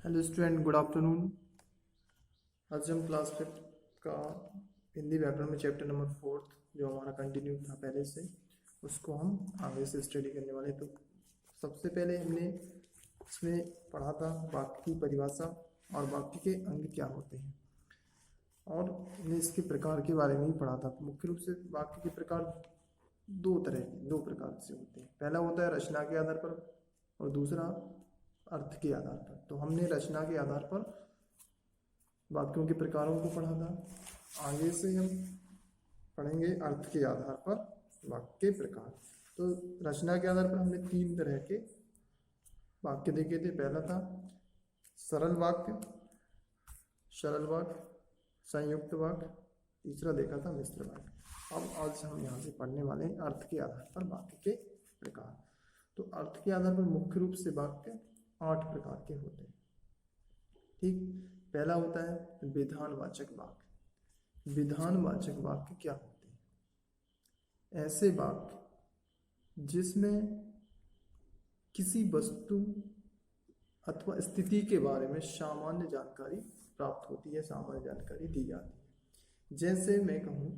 Hello student, good afternoon. आज हम class 5 का हिंदी व्याकरण में चैप्टर नंबर 4 जो हमारा कंटिन्यू था पहले से, उसको हम आगे से स्टडी करने वाले। तो सबसे पहले हमने इसमें पढ़ा था वाक्य की परिभाषा और वाक्य के अंग क्या होते हैं, और हमने इसके प्रकार के बारे में ही पढ़ा था। तो मुख्य रूप से वाक्य के प्रकार दो प्रकार से होते हैं। पहला होता है रचना के आधार पर और दूसरा अर्थ के आधार पर। तो हमने रचना के आधार पर वाक्यों के प्रकारों को पढ़ा था। आगे से हम पढ़ेंगे अर्थ के आधार पर वाक्य के प्रकार। तो रचना के आधार पर हमने 3 तरह के वाक्य देखे थे। पहला था सरल वाक्य, संयुक्त वाक्य, तीसरा देखा था मिश्र वाक्य। अब आज हम यहाँ से पढ़ने वाले हैं अर्थ के आधार पर वाक्य के प्रकार। तो अर्थ के आधार पर मुख्य रूप से वाक्य 8 प्रकार के होते हैं। ठीक, पहला होता है विधानवाचक वाक्य। विधानवाचक वाक्य क्या होते हैं? ऐसे वाक्य जिसमें किसी वस्तु अथवा स्थिति के बारे में सामान्य जानकारी प्राप्त होती है, सामान्य जानकारी दी जाती है। जैसे मैं कहूँ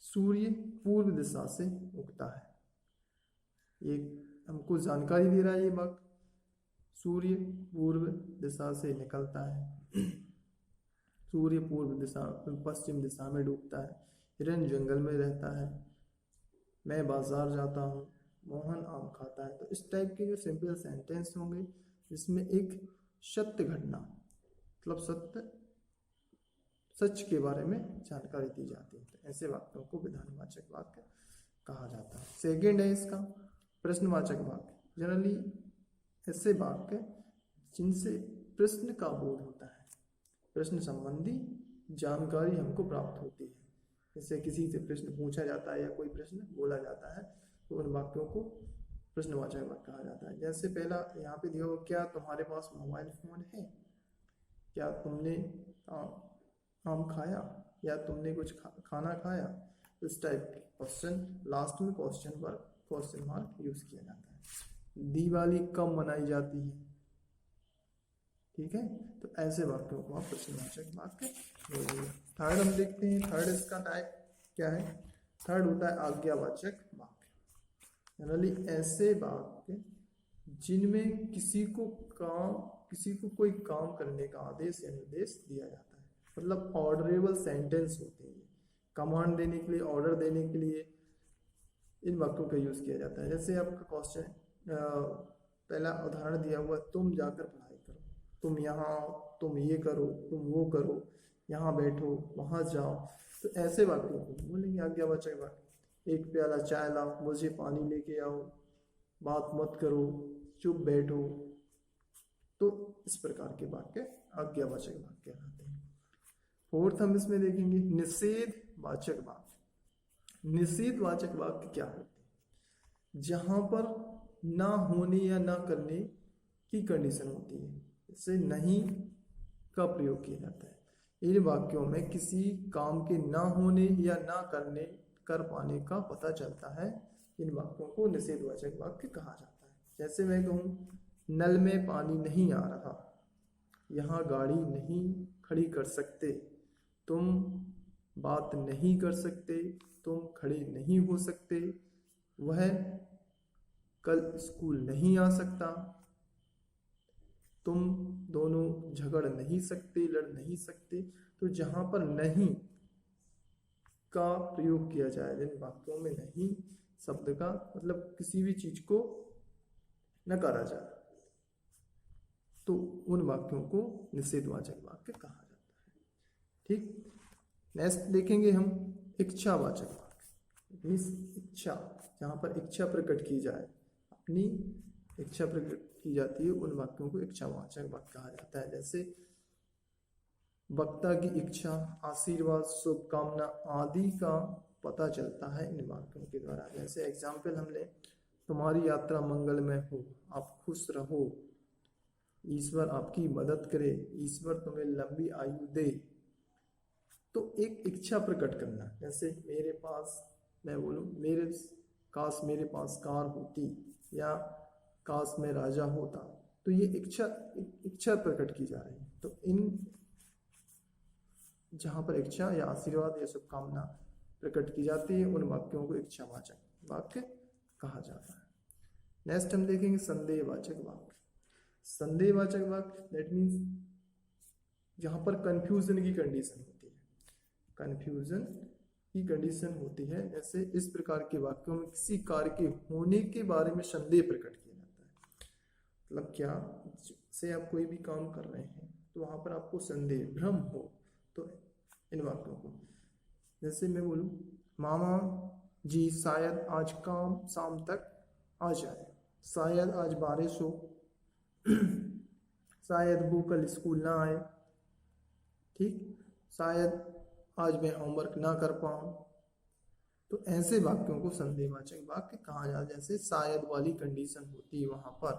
सूर्य पूर्व दिशा से उगता है, ये हमको जानकारी दे रहा है। ये वाक्य सूर्य पूर्व दिशा से निकलता है, सूर्य पूर्व दिशा पश्चिम दिशा में डूबता है, हिरन जंगल में रहता है, मैं बाजार जाता हूँ, मोहन आम खाता है। तो इस टाइप के जो सिंपल सेंटेंस होंगे जिसमें एक सत्य घटना मतलब सच के बारे में जानकारी दी जाती है, तो ऐसे वाक्यों को विधानवाचक वाक्य कहा जाता है। सेकेंड है इसका प्रश्नवाचक वाक्य। जनरली ऐसे वाक्य जिनसे प्रश्न का बोध होता है, प्रश्न संबंधी जानकारी हमको प्राप्त होती है। जैसे किसी से प्रश्न पूछा जाता है या कोई प्रश्न बोला जाता है, तो उन वाक्यों को प्रश्नवाचक वाक्य कहा जाता है। जैसे पहला यहाँ पे दिया हो, क्या तुम्हारे पास मोबाइल फोन है? क्या तुमने आम खाया? या तुमने कुछ खाना खाया? इस टाइप के क्वेश्चन लास्ट में क्वेश्चन मार्क यूज किया जाता है। दिवाली कब मनाई जाती है? ठीक है, तो ऐसे वाक्यों को आप प्रश्नवाचक वाक्य बोलिए। थर्ड हम देखते हैं, थर्ड इसका टाइप क्या है? थर्ड होता है आज्ञावाचक वाक्य। जनरली ऐसे वाक्य जिनमें किसी को कोई काम करने का आदेश या निर्देश दिया जाता है, मतलब ऑर्डरेबल सेंटेंस होते हैं। कमांड देने के लिए, ऑर्डर देने के लिए इन वाक्यों का यूज किया जाता है। जैसे आपका क्वेश्चन पहला उदाहरण दिया हुआ, तुम जाकर पढ़ाई करो, तुम यहाँ आओ, तुम ये करो, तुम वो करो, यहाँ बैठो, वहां जाओ। तो ऐसे वाक्यों को बोलेंगे आज्ञावाचक वाक्य। एक प्याला चाय लाओ, मुझे पानी लेके आओ, बात मत करो, चुप बैठो। तो इस प्रकार के वाक्य आज्ञावाचक वाक्य कहलाते हैं। फोर्थ हम इसमें देखेंगे निषेधवाचक वाक्य। निषेधवाचक वाक्य क्या होते हैं? जहां पर ना होने या ना करने की कंडीशन होती है, इससे नहीं का प्रयोग किया जाता है। इन वाक्यों में किसी काम के ना होने या ना कर पाने का पता चलता है। इन वाक्यों को निषेधवाचक वाक्य कहा जाता है। जैसे मैं कहूँ नल में पानी नहीं आ रहा, यहाँ गाड़ी नहीं खड़ी कर सकते, तुम बात नहीं कर सकते, तुम खड़े नहीं हो सकते, वह कल स्कूल नहीं आ सकता, तुम दोनों झगड़ नहीं सकते, लड़ नहीं सकते। तो जहां पर नहीं का प्रयोग किया जाए, जिन वाक्यों में नहीं शब्द का मतलब किसी भी चीज को नकारा जाए, तो उन वाक्यों को निषेधवाचक वाक्य कहा जाता है। ठीक, नेक्स्ट देखेंगे हम इच्छावाचक वाक्य। इच्छा, जहां पर इच्छा प्रकट की जाए, अपनी इच्छा प्रकट की जाती है, उन वाक्यों को इच्छावाचक वाक्य कहा जाता है। जैसे वक्ता की इच्छा, आशीर्वाद, शुभकामना आदि का पता चलता है इन वाक्यों के द्वारा। जैसे एग्जाम्पल हम ले, तुम्हारी यात्रा मंगलमय हो, आप खुश रहो, ईश्वर आपकी मदद करे, ईश्वर तुम्हें लंबी आयु दे। तो एक इच्छा प्रकट करना, जैसे मेरे पास, मैं बोलूं काश मेरे पास कार होती, या काश मैं राजा होता। तो ये इच्छा प्रकट की जा रही है। तो इन जहां पर इच्छा या आशीर्वाद या शुभकामना प्रकट की जाती है उन वाक्यों को इच्छावाचक वाक्य कहा जाता है। नेक्स्ट हम देखेंगे संदेहवाचक वाक्य। संदेहवाचक वाक्य दैट मीन्स जहां पर कंफ्यूजन की कंडीशन होती है, कंफ्यूजन की कंडीशन होती है। जैसे इस प्रकार के वाक्यों में किसी कार्य के होने के बारे में संदेह प्रकट किया जाता है। मतलब क्या, से आप कोई भी काम कर रहे हैं तो वहां पर आपको संदेह भ्रम हो, तो इन वाक्यों को, जैसे मैं बोलूं मामा जी शायद आज काम शाम तक आ जाए, शायद आज बारिश हो, शायद वो कल स्कूल ना आए, ठीक, शायद आज मैं होमवर्क ना कर पाऊं। तो ऐसे वाक्यों को संदेहवाचक वाक्य कहा जाता है। जैसे शायद वाली कंडीशन होती है वहां पर,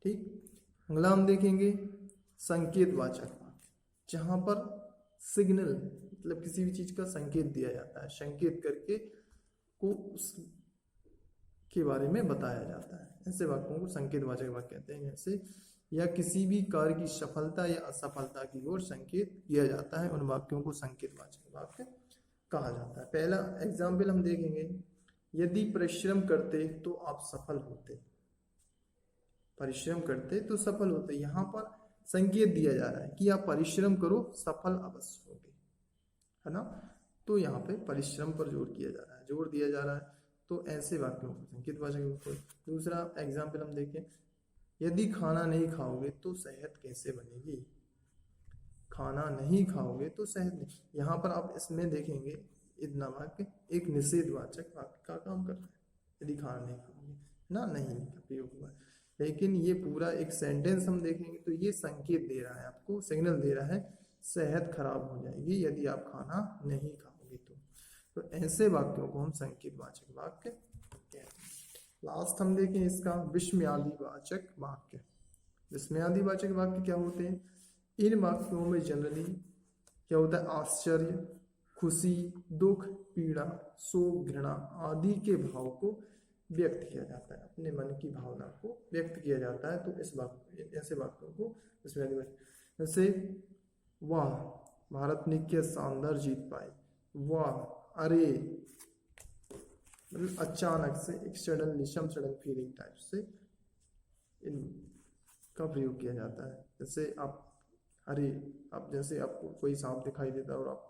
ठीक। अगला हम देखेंगे संकेतवाचक वाक्य, जहां पर सिग्नल मतलब किसी भी चीज का संकेत दिया जाता है, संकेत करके को उसके बारे में बताया जाता है। ऐसे वाक्यों को संकेतवाचक वाक्य कहते हैं। जैसे या किसी भी कार्य की सफलता या असफलता की ओर संकेत किया जाता है, उन वाक्यों को संकेतवाचक वाक्य कहा जाता है। पहला एग्जाम्पल हम देखेंगे, यदि परिश्रम करते तो आप सफल होते, परिश्रम करते तो सफल होते। यहाँ पर संकेत दिया जा रहा है कि आप परिश्रम करो, सफल अवश्य होगे, है ना। तो यहाँ पे परिश्रम पर जोर किया जा रहा है, जोर दिया जा रहा है। तो ऐसे वाक्यों को संकेतवाचक। दूसरा एग्जाम्पल हम देखें, यदि खाना नहीं खाओगे तो सेहत कैसे बनेगी, खाना नहीं खाओगे तो सेहत नहीं। यहाँ पर आप इसमें देखेंगे इतना वाक्य एक निषेधवाचक वाक्य का काम कर रहा है, यदि खाना नहीं खाओगे ना, नहीं का प्रयोग हुआ है। लेकिन ये पूरा एक सेंटेंस हम देखेंगे तो ये संकेत दे रहा है, आपको सिग्नल दे रहा है सेहत खराब हो जाएगी यदि आप खाना नहीं खाओगे। तो ऐसे वाक्यों को हम संकेतवाचक वाक्य कहते हैं। लास्ट हम देखें इसका विस्मयादिवाचक वाक्य। विस्मयादिवाचक वाक्य क्या होते हैं? इन वाक्यों में जनरली क्या होता है, आश्चर्य, खुशी, दुख, पीड़ा, शोक, घृणा आदि के भाव को व्यक्त किया जाता है, अपने मन की भावना को व्यक्त किया जाता है। तो इस वाक्य, ऐसे वाक्यों को विस्मयादिवाचक, जैसे वाह भारत ने क्या शानदार जीत पाई, वाह, अरे, मतलब अचानक से, एक suddenly, some sudden feeling type से इनका प्रयोग किया जाता है। जैसे आप, अरे, आप जैसे आपको कोई सांप दिखाई देता है और आप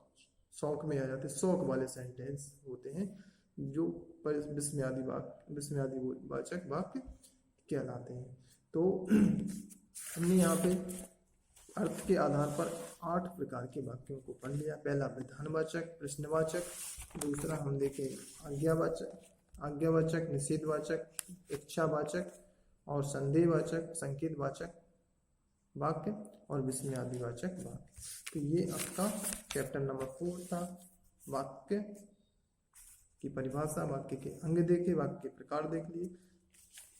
शौक में आ जाते, शौक वाले सेंटेंस होते हैं जो विस्मयादिवाचक वाक्य कहलाते हैं। तो हमने यहाँ पे अर्थ के आधार पर 8 प्रकार के वाक्यों को पढ़ लिया। पहला विधानवाचक, प्रश्नवाचक, दूसरा हम देखें आज्ञावाचक, निषेधवाचक, इच्छावाचक और संदेहवाचक, संकेतवाचक वाक्य और विस्मयादिवाचक वाक्य। तो ये आपका चैप्टर नंबर 4 था। वाक्य की परिभाषा, वाक्य के अंग देखे, वाक्य के प्रकार देख लिए।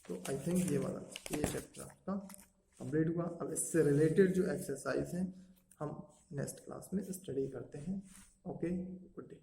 तो आई थिंक ये चैप्टर आपका कंप्लीट हुआ। अब इससे रिलेटेड जो एक्सरसाइज हैं हम नेक्स्ट क्लास में स्टडी करते हैं। Okay, good day.